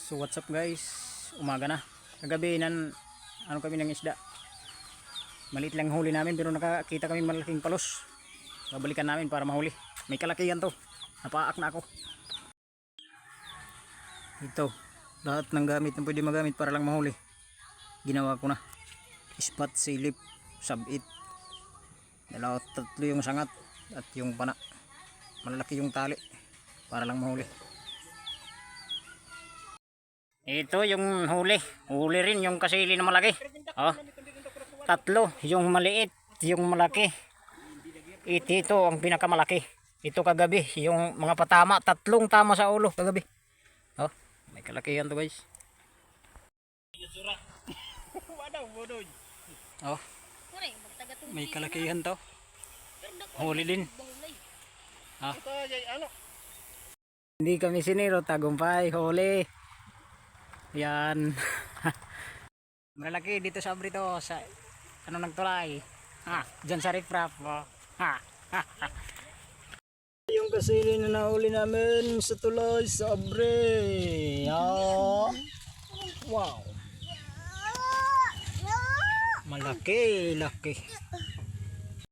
So what's up guys, umaga na. Kagabi ano kami ng isda. Maliit lang huli namin pero nakakita kami malaking palos. Babalikan namin para mahuli. May kalakihan to. Napaak na ako. Ito, lahat ng gamit na pwede magamit para lang mahuli. Ginawa ko na. Spot, silip, sabit. Tatlo yung sangat at yung pana. Malalaki yung tali para lang mahuli. Ito yung huli. Huli rin yung kasili na malaki. Oh. Tatlo. Yung maliit. Yung malaki. Ito ang pinakamalaki. Ito kagabi. Yung mga patama. Tatlong tama sa ulo kagabi. Oh. May kalakihan to guys. Oh. May kalakihan to. Huli din. Ah. Hindi kami siniro. Tagumpay. Huli. Yan. Malaki dito sa abrito sa ano nagtulay. Diyan sa riprap. Yung kasili na nahuli namin sa tulay sa abre. Wow. Malaki, laki.